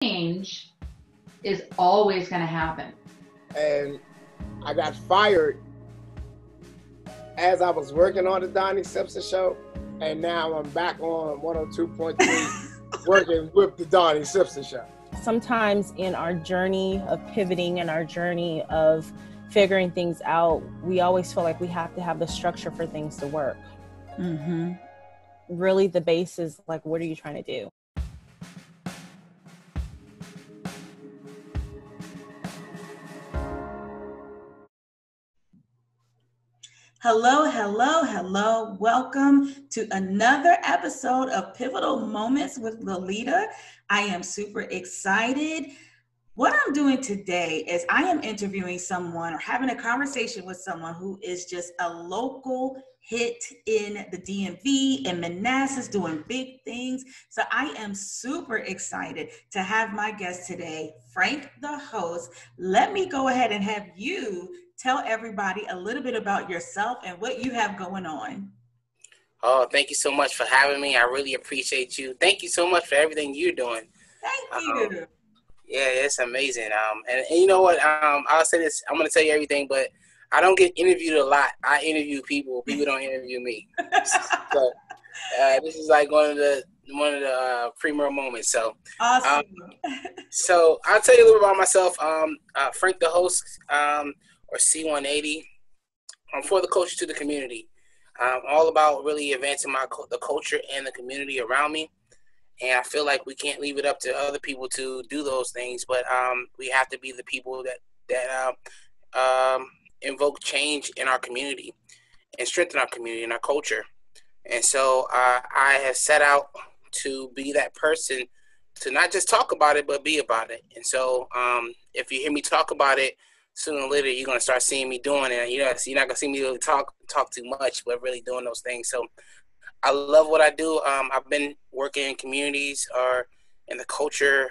change is always going to happen. And I got fired as I was working on the Donnie Simpson show, and now I'm back on 102.3 working with the Donnie Simpson show. Sometimes in our journey of pivoting and our journey of figuring things out, we always feel like we have to have the structure for things to work. Mm-hmm. Really, the base is like, what are you trying to do? Hello, hello, hello. Welcome to another episode of Pivotal Moments with Liletta. I am super excited. What I'm doing today is I am interviewing someone or having a conversation with someone who is just a local hit in the DMV and Manassas, doing big things. So I am super excited to have my guest today, Frank, the host. Let me go ahead and have you tell everybody a little bit about yourself and what you have going on. Oh, thank you so much for having me. I really appreciate you. Thank you so much for everything you're doing. Thank you. Yeah, it's amazing. And you know what? I'll say this. I'm going to tell you everything, but I don't get interviewed a lot. I interview people. People don't interview me. So this is like one of the premier moments. So awesome. So I'll tell you a little about myself. Frank, the host, or C180. I'm for the culture to the community. I'm all about really advancing the culture and the community around me. And I feel like we can't leave it up to other people to do those things, but we have to be the people that invoke change in our community and strengthen our community and our culture. And so I have set out to be that person to not just talk about it, but be about it. And so if you hear me talk about it, sooner or later you're going to start seeing me doing it. You're not going to see me really talk too much, but really doing those things. So I love what I do. I've been working in communities or in the culture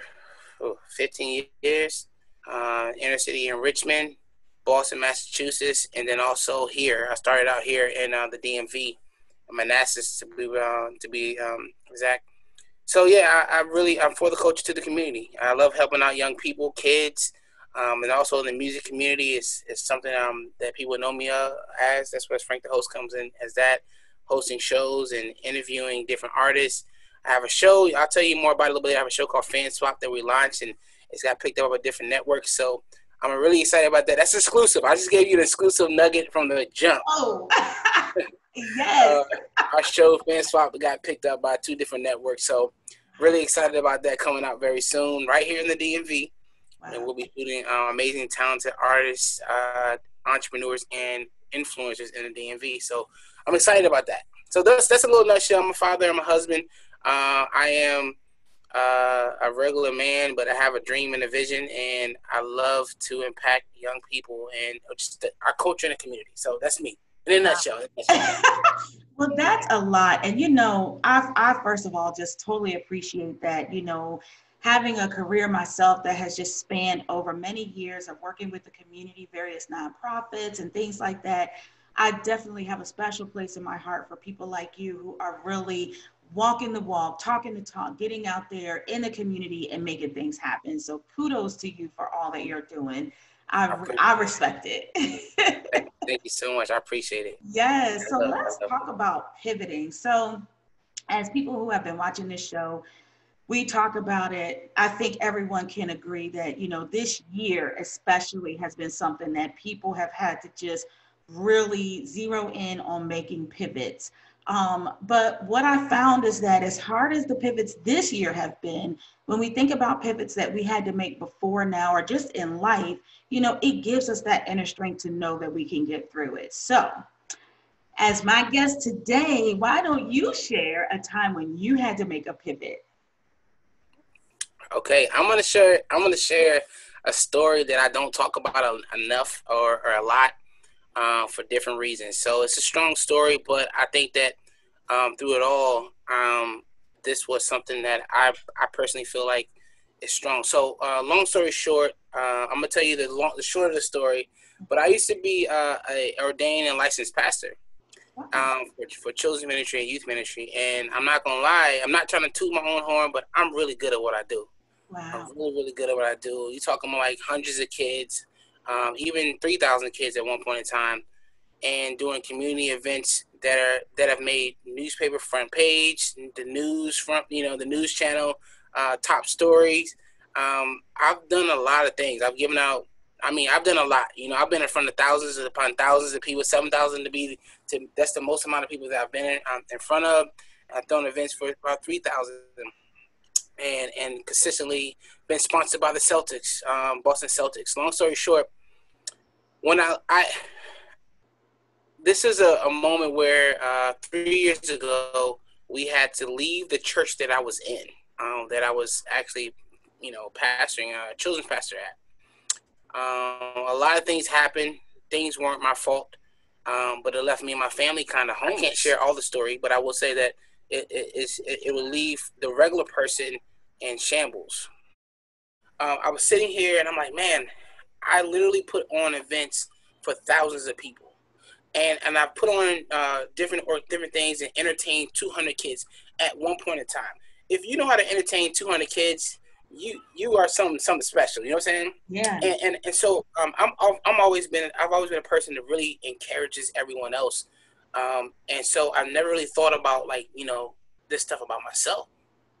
15 years, inner city in Richmond, Boston, Massachusetts, and then also here. I started out here in the DMV, Manassas to be exact. So yeah, I'm for the culture to the community. I love helping out young people, kids, and also the music community is something that people know me as. That's where Frank the host comes in as that. Hosting shows and interviewing different artists. I have a show. I'll tell you more about it a little bit. I have a show called Fan Swap that we launched, and it's got picked up by different networks. So I'm really excited about that. That's exclusive. I just gave you an exclusive nugget from the jump. Oh, yes. Our show, Fan Swap, got picked up by 2 different networks. So really excited about that coming out very soon, right here in the DMV. Wow. And we'll be shooting amazing, talented artists, entrepreneurs, and influencers in the DMV. So I'm excited about that. So that's a little nutshell. I'm a father. I'm a husband. I am a regular man, but I have a dream and a vision, and I love to impact young people and just our culture and the community. So that's me in a nutshell. Well, that's a lot. And, I first of all just totally appreciate that, having a career myself that has just spanned over many years of working with the community, various nonprofits and things like that. I definitely have a special place in my heart for people like you who are really walking the walk, talking the talk, getting out there in the community and making things happen. So kudos to you for all that you're doing. I respect it. Thank you so much. I appreciate it. Yes. So let's talk about pivoting. So as people who have been watching this show, we talk about it. I think everyone can agree that, this year especially has been something that people have had to just really zero in on making pivots. But what I found is that as hard as the pivots this year have been, when we think about pivots that we had to make before now or just in life, it gives us that inner strength to know that we can get through it. So as my guest today, why don't you share a time when you had to make a pivot? Okay, I'm gonna share a story that I don't talk about enough or a lot for different reasons. So it's a strong story, but I think that through it all, this was something that I personally feel like is strong. So long story short, I'm gonna tell you the short of the story. But I used to be a ordained and licensed pastor for children's ministry and youth ministry. And I'm not gonna lie, I'm not trying to toot my own horn, but I'm really good at what I do. Wow. I'm really, really good at what I do. You're talking about like hundreds of kids, even 3,000 kids at one point in time, and doing community events that have made newspaper front page, the news front, the news channel, top stories. I've done a lot of things. I've given out. I've done a lot. I've been in front of thousands upon thousands of people. 7,000 that's the most amount of people that I've been in front of. I've done events for about 3,000. And consistently been sponsored by the Celtics, Boston Celtics. Long story short, when this is a moment where 3 years ago we had to leave the church that I was in, that I was actually, pastoring, children's pastor at. A lot of things happened. Things weren't my fault, but it left me and my family kind of homeless. I can't share all the story, but I will say that it will leave the regular person in shambles. I was sitting here and I'm like, man, I literally put on events for thousands of people. And I put on different things and entertained 200 kids at one point in time. If you know how to entertain 200 kids, you are something special. You know what I'm saying? Yeah. And so I've always been a person that really encourages everyone else. And so I've never really thought about this stuff about myself.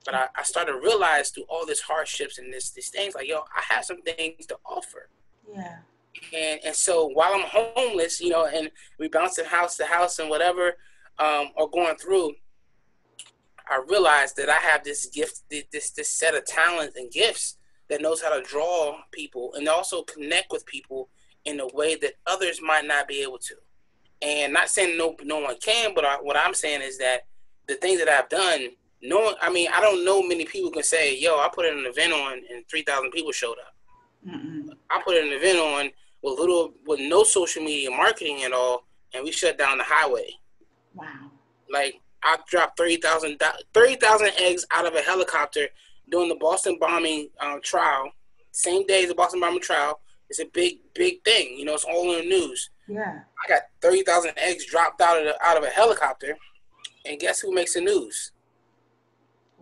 But I started to realize through all these hardships and these things, like, I have some things to offer. Yeah. And so while I'm homeless, and we bouncing house to house and whatever, or going through, I realized that I have this gift, this set of talents and gifts that knows how to draw people and also connect with people in a way that others might not be able to. And not saying no one can, but what I'm saying is that the things that I've done, I don't know many people can say, yo, I put an event on and 3,000 people showed up. Mm-mm. I put an event on with no social media marketing at all, and we shut down the highway. Wow. Like, I dropped 30,000 eggs out of a helicopter during the Boston bombing trial. Same day as the Boston bombing trial. It's a big, big thing. It's all in the news. Yeah. I got 30,000 eggs dropped out of a helicopter, and guess who makes the news?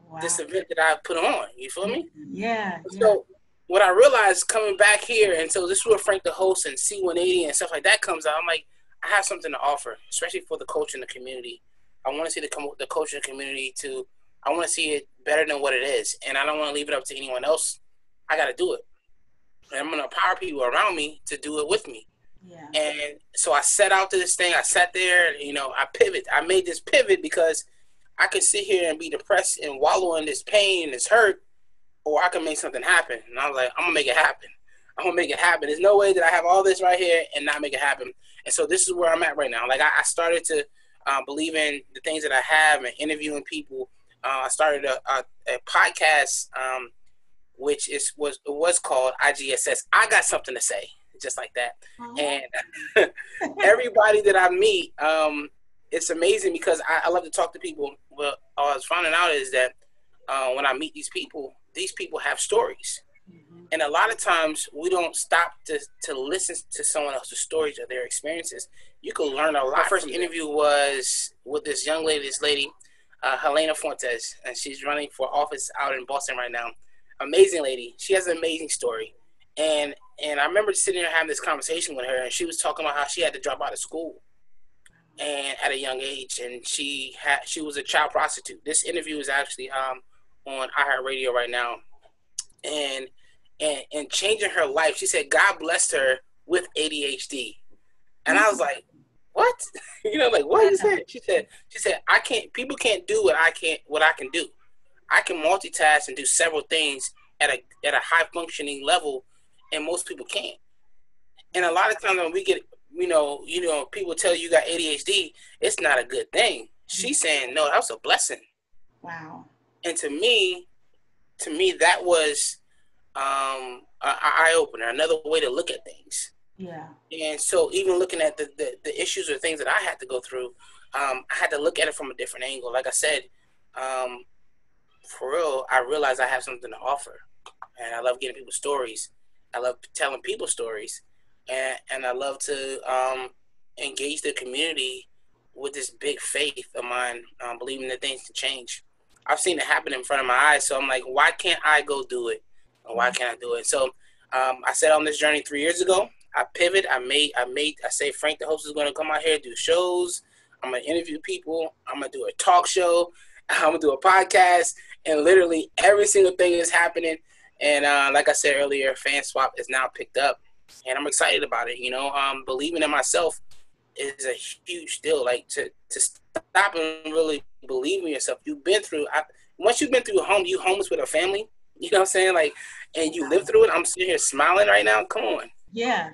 Wow. This event that I put on. You feel me? Yeah. So what I realized coming back here, and so this is where Frank the Host and C180 and stuff like that comes out. I'm like, I have something to offer, especially for the coach in the community. I want to see the coach in the community I want to see it better than what it is. And I don't want to leave it up to anyone else. I got to do it. And I'm going to empower people around me to do it with me. Yeah. And so I set out to this thing. I sat there, I pivot. I made this pivot because I could sit here and be depressed and wallow in this pain and this hurt, or I can make something happen. And I was like, I'm going to make it happen. I'm going to make it happen. There's no way that I have all this right here and not make it happen. And so this is where I'm at right now. Like, I started to believe in the things that I have and interviewing people. I started a podcast, which was called IGSS. I got something to say, just like that. Oh. And everybody that I meet, it's amazing because I love to talk to people. Well, I was finding out is that when I meet these people have stories. Mm-hmm. And a lot of times we don't stop to listen to someone else's stories or their experiences. You can learn a lot. My first interview was with this lady, Helena Fuentes, and she's running for office out in Boston right now. Amazing lady. She has an amazing story. And I remember sitting there having this conversation with her, and she was talking about how she had to drop out of school and at a young age, and she was a child prostitute. This interview is actually on iHeartRadio right now. And changing her life. She said God blessed her with ADHD. And I was like, what? What is that? She said, people can't do what I can do. I can multitask and do several things at a high functioning level, and most people can't. And a lot of times when we get, people tell you got ADHD, it's not a good thing. She's saying, no, that was a blessing. Wow. And to me, that was an eye-opener, another way to look at things. Yeah. And so even looking at the issues or things that I had to go through, I had to look at it from a different angle. Like I said, for real, I realized I have something to offer. And I love getting people's stories. I love telling people stories. And I love to engage the community with this big faith of mine, believing that things can change. I've seen it happen in front of my eyes, so I'm like, why can't I go do it? Why can't I do it? So I set on this journey 3 years ago. I pivot. I say Frank the host is going to come out here, do shows. I'm going to interview people. I'm going to do a talk show. I'm going to do a podcast. And literally every single thing is happening. And like I said earlier, Fan Swap is now picked up. And I'm excited about it. Believing in myself is a huge deal. Like to stop and really believe in yourself. You've been through, once you've been through you homeless with a family, you know what I'm saying? Like, and you live through it. I'm sitting here smiling right now. Come on. Yeah.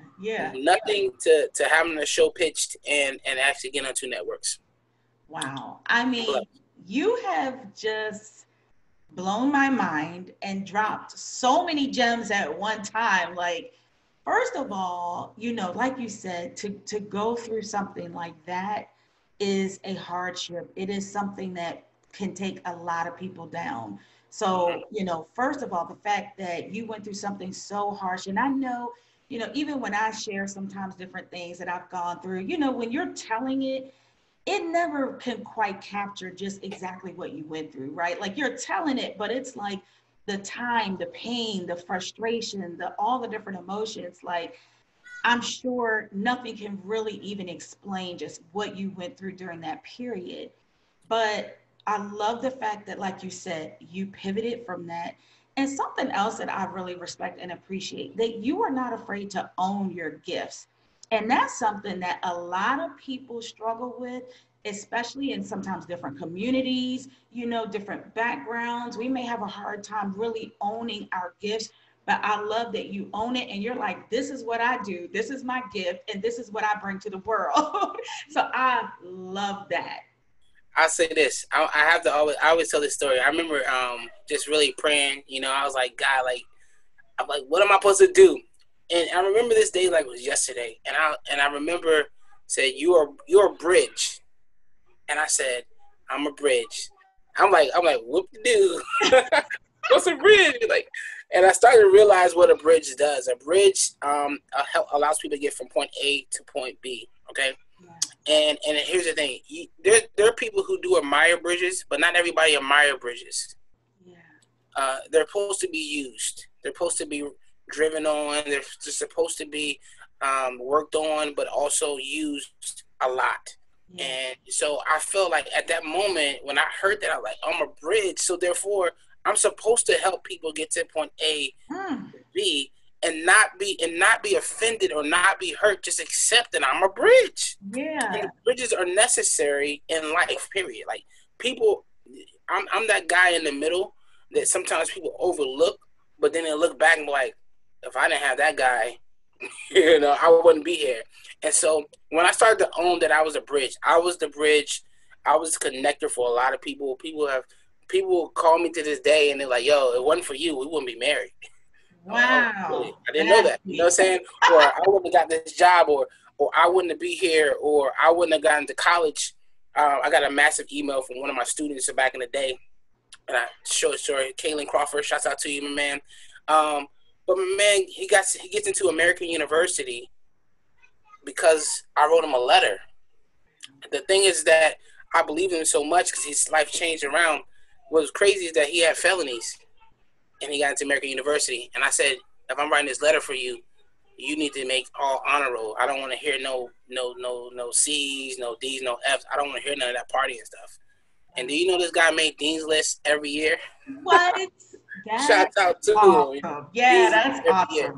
Nothing to having a show pitched and actually get on 2 networks. Wow. I mean, you have just blown my mind and dropped so many gems at one time. Like, first of all, like you said, to go through something like that is a hardship. It is something that can take a lot of people down. So, first of all, the fact that you went through something so harsh, and I know, even when I share sometimes different things that I've gone through, when you're telling it, it never can quite capture just exactly what you went through, right? Like you're telling it, but it's like the time, the pain, the frustration, all the different emotions. Like, I'm sure nothing can really even explain just what you went through during that period. But I love the fact that, like you said, you pivoted from that. And something else that I really respect and appreciate, that you are not afraid to own your gifts. And that's something that a lot of people struggle with, especially in sometimes different communities, different backgrounds. We may have a hard time really owning our gifts, but I love that you own it and you're like, this is what I do. This is my gift and this is what I bring to the world. So I love that. I'll say this. I always tell this story. I remember just really praying, I was like, God, I'm like, what am I supposed to do? And I remember this day like it was yesterday. And I remember said, you're a bridge. And I said, I'm a bridge. I'm like, whoop de doo. What's a bridge? And I started to realize what a bridge does. A bridge allows people to get from point A to point B. Okay. And here's the thing. There are people who do admire bridges, but not everybody admire bridges. Yeah. They're supposed to be used. They're supposed to be driven on. They're supposed to be worked on, but also used a lot. Yeah. And so I felt like at that moment when I heard that, I was like, I'm a bridge. So therefore, I'm supposed to help people get to point A to B. And not be offended or not be hurt. Just accept that I'm a bridge. Yeah. And bridges are necessary in life. Period. Like people, I'm that guy in the middle that sometimes people overlook, but then they look back and be like, if I didn't have that guy, I wouldn't be here. And so when I started to own that I was a bridge, I was the bridge. I was the connector for a lot of people. People call me to this day and they're like, yo, if it wasn't for you, we wouldn't be married. Wow. Really? I didn't know that. You know what I'm saying? Or I wouldn't have got this job or I wouldn't be here or I wouldn't have gotten to college. I got a massive email from one of my students back in the day. And I showed story, Kaylin Crawford, shouts out to you, my man. But my man, he gets into American University because I wrote him a letter. The thing is that I believe in him so much because his life changed around. What was crazy is that he had felonies. And he got into American University. And I said, if I'm writing this letter for you, you need to make all honor roll. I don't want to hear no C's, no D's, no F's. I don't want to hear none of that party and stuff. And do you know this guy made Dean's List every year? What? Shouts out to him. Yeah, that's awesome. Year.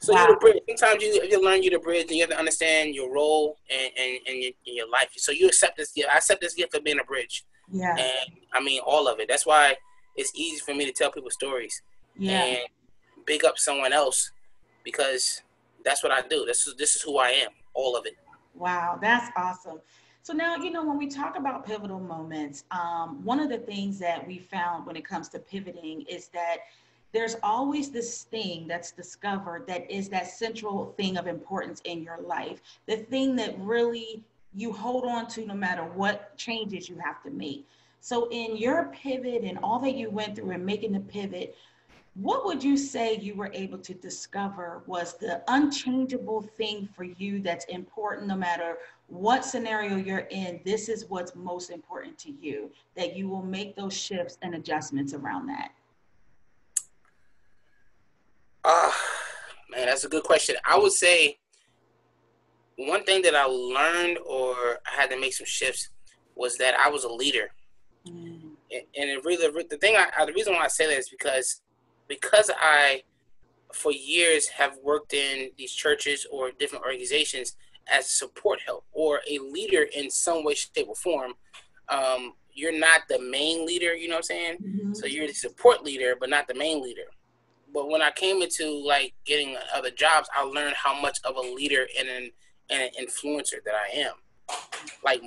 So wow. You're the bridge. Sometimes you learn you're the bridge and you have to understand your role in your life. So you accept this gift. I accept this gift of being a bridge. Yeah. And I mean all of it. That's why it's easy for me to tell people stories and big up someone else because that's what I do. This is who I am, all of it. Wow, that's awesome. So now, when we talk about pivotal moments, one of the things that we found when it comes to pivoting is that there's always this thing that's discovered that is that central thing of importance in your life, the thing that really you hold on to no matter what changes you have to make. So in your pivot and all that you went through and making the pivot, what would you say you were able to discover was the unchangeable thing for you that's important no matter what scenario you're in? This is what's most important to you, that you will make those shifts and adjustments around that. man, that's a good question. I would say one thing that I learned, or I had to make some shifts, was that I was a leader. And it really, the reason why I say that is because I, for years, have worked in these churches or different organizations as support help or a leader in some way, shape, or form. You're not the main leader, you know what I'm saying? So you're the support leader, but not the main leader. But when I came into like getting other jobs, I learned how much of a leader and an influencer that I am. Like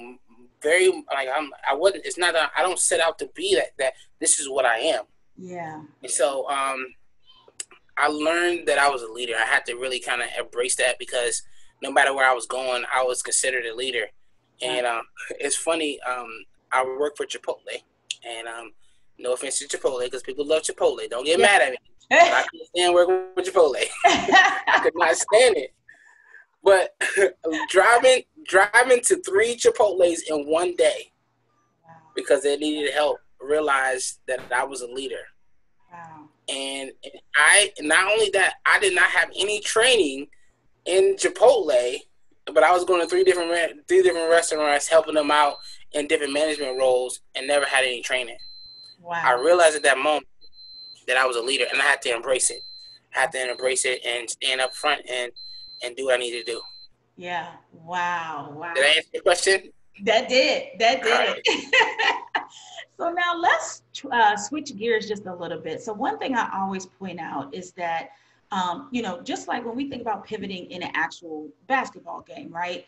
very, like I wasn't. It's not that I don't set out to be that. This is what I am. Yeah. And so I learned that I was a leader. I had to really kind of embrace that because no matter where I was going, I was considered a leader. And it's funny. I work for Chipotle, and no offense to Chipotle because people love Chipotle. Don't get mad at me. But I couldn't stand working with Chipotle. I could not stand it. But driving to 3 Chipotles in one day because they needed help, realized that I was a leader. Wow. And I, not only that, I did not have any training in Chipotle, but I was going to 3 different restaurants, helping them out in different management roles, and never had any training. Wow. I realized at that moment that I was a leader, and I had to embrace it. I had to embrace it and stand up front and do what I need to do. Yeah. Wow. Wow. Did I answer your question? That did. Right. So now let's switch gears just a little bit. So one thing I always point out is that, just like when we think about pivoting in an actual basketball game, right?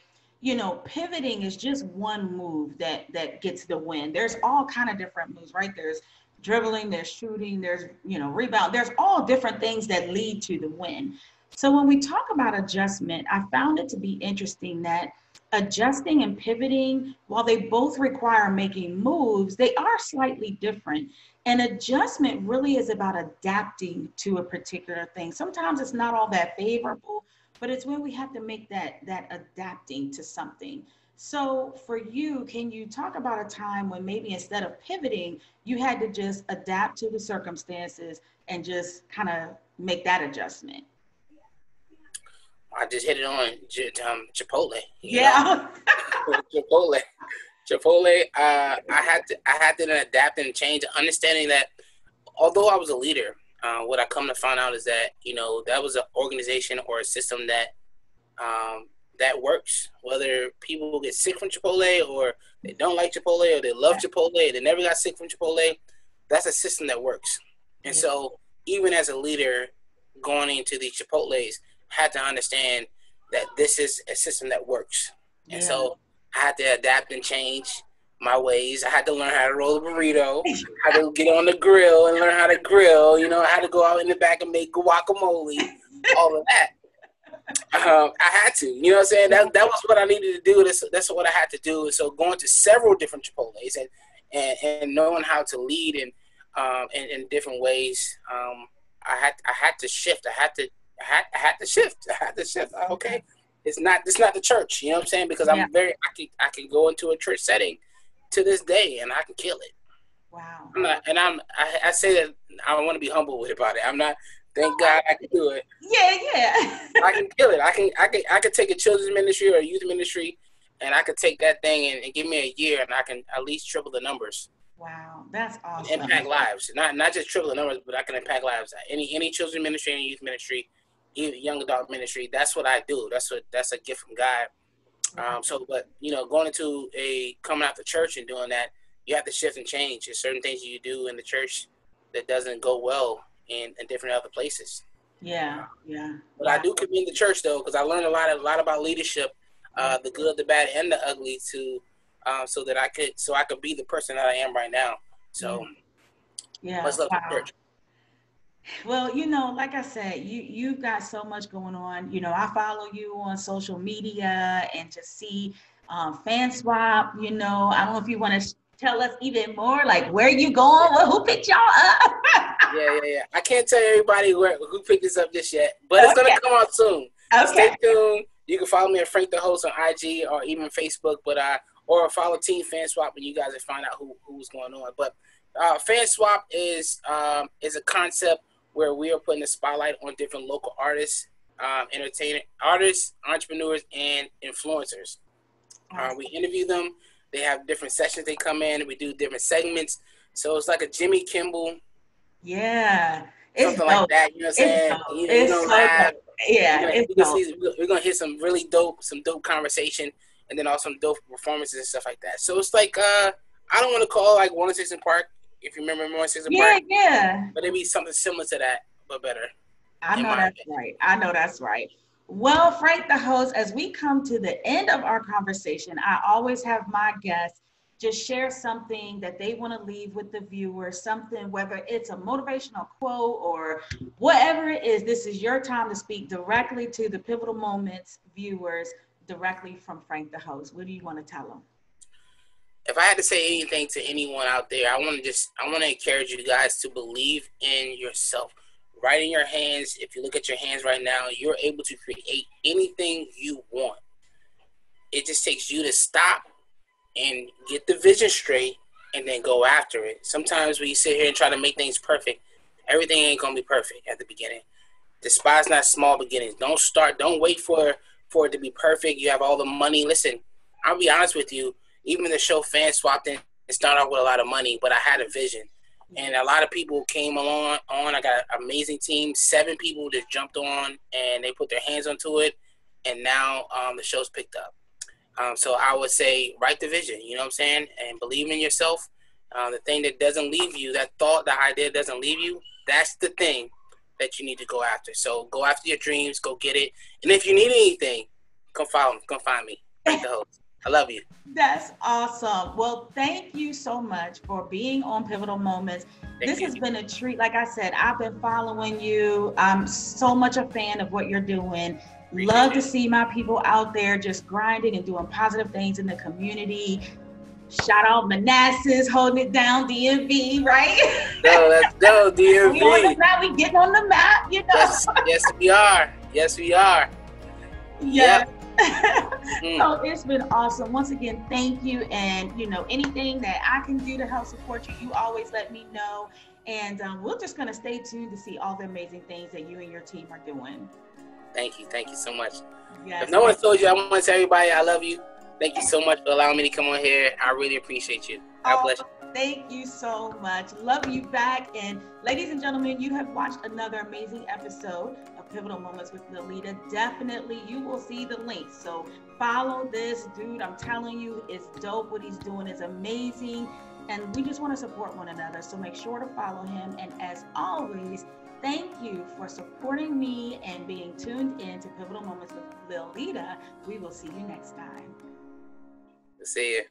Pivoting is just one move that gets the win. There's all kind of different moves, right? There's dribbling, there's shooting, there's, rebound. There's all different things that lead to the win. So when we talk about adjustment, I found it to be interesting that adjusting and pivoting, while they both require making moves, they are slightly different. And adjustment really is about adapting to a particular thing. Sometimes it's not all that favorable, but it's when we have to make that adapting to something. So for you, can you talk about a time when maybe instead of pivoting, you had to just adapt to the circumstances and just kind of make that adjustment? I just hit it on Chipotle. Yeah. Chipotle. I had to adapt and change, understanding that although I was a leader, what I come to find out is that that was an organization or a system that works. Whether people get sick from Chipotle or they don't like Chipotle or they love Chipotle, they never got sick from Chipotle. That's a system that works. And so even as a leader going into these Chipotles, had to understand that this is a system that works. And so I had to adapt and change my ways. I had to learn how to roll a burrito, how to get on the grill and learn how to grill. I had to go out in the back and make guacamole, all of that. I had to, you know what I'm saying? That was what I needed to do. That's what I had to do. And so going to several different Chipotles and knowing how to lead in different ways, I had to shift. I had to shift. Okay, it's not the church. You know what I'm saying? Because I can go into a church setting to this day and I can kill it. Wow. I say that I want to be humble about it. I'm not. Thank God I can do it. Yeah. I can kill it. I can take a children's ministry or a youth ministry, and I could take that thing and give me a year, and I can at least triple the numbers. Wow, that's awesome. Impact lives, not just triple the numbers, but I can impact lives. Any children's ministry, any youth ministry, young adult ministry. That's what I do. That's a gift from God. But going into coming out the church and doing that, you have to shift and change. There's certain things you do in the church that doesn't go well in different other places. Yeah. But I do commend the church though, because I learned a lot about leadership, the good, the bad, and the ugly, so that I could be the person that I am right now. So let's love the church. Well, like I said, you've got so much going on. I follow you on social media and just see fan swap. I don't know if you want to tell us even more, like where you going? Who picked y'all up? Yeah. I can't tell everybody who picked this up just yet, but it's gonna come out soon. Okay. Stay tuned. You can follow me at Frank the Host on IG or even Facebook, or follow Team Fan Swap when you guys will find out who's going on. But Fan Swap is a concept where we are putting the spotlight on different local artists entertainer, artists, entrepreneurs, and influencers. We interview them. They have different sessions they come in. We do different segments. So it's like a Jimmy Kimmel. Yeah. Something like that. You know what I'm saying? You know, laugh. Yeah. We're going to hit some really dope conversation, and then also some dope performances and stuff like that. So it's like, I don't want to call like 106 in Park, if you remember 106 in Park. Yeah. But it'd be something similar to that, but better. I know that's right. Well, Frank, the host, as we come to the end of our conversation, I always have my guests just share something that they want to leave with the viewers, something, whether it's a motivational quote or whatever it is. This is your time to speak directly to the Pivotal Moments viewers, directly from Frank, the host. What do you want to tell them? If I had to say anything to anyone out there, I want to encourage you guys to believe in yourself. Right in your hands, if you look at your hands right now, you're able to create anything you want. It just takes you to stop and get the vision straight and then go after it. Sometimes when you sit here and try to make things perfect, everything ain't going to be perfect at the beginning. Despise not small beginnings. Don't wait for it to be perfect. You have all the money. Listen, I'll be honest with you. Even the show Fan Swapped in, it started off with a lot of money, but I had a vision. And a lot of people came on. I got an amazing team. 7 people just jumped on and they put their hands onto it. And now the show's picked up. So I would say write the vision, you know what I'm saying? And believe in yourself. The thing that doesn't leave you, that thought, the idea doesn't leave you, that's the thing that you need to go after. So go after your dreams, go get it. And if you need anything, come find me. Frank the host. I love you. That's awesome. Well, thank you so much for being on Pivotal Moments. This has been a treat. Like I said, I've been following you. I'm so much a fan of what you're doing. Love to see my people out there just grinding and doing positive things in the community. Shout out Manassas, holding it down, DMV, right? No, let's go, DMV. We on the map, we getting on the map, you know? Yes, we are. Yes, we are. Yes. Yep. So it's been awesome. Once again, thank you. And, you know, anything that I can do to help support you, you always let me know. And we're just going to stay tuned to see all the amazing things that you and your team are doing. Thank you so much. Yes. If no one told you, I want to tell everybody I love you. Thank you so much for allowing me to come on here. I really appreciate you. God bless you. Thank you so much. Love you back. And ladies and gentlemen, you have watched another amazing episode of Pivotal Moments with Liletta. Definitely, you will see the links. So follow this dude. I'm telling you, it's dope. What he's doing is amazing. And we just want to support one another. So make sure to follow him. And as always, thank you for supporting me and being tuned in to Pivotal Moments with Liletta. We will see you next time. See you.